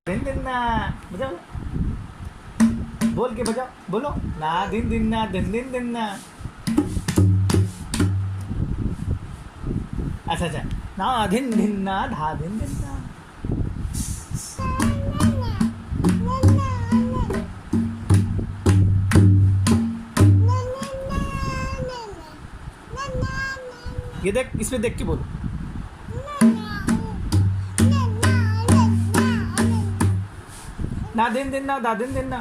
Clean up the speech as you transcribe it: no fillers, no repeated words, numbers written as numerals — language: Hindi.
दिन दिन ना बजाओ, बोल के बजाओ, बोलो ना दिन दिन ना दिन दिन दिन ना। अच्छा अच्छा, ना दिन दिन ना धा दिन दिन ना। ये देख, इसमें देख के बोलो। ना दिन दिन ना दा दिन दिन ना।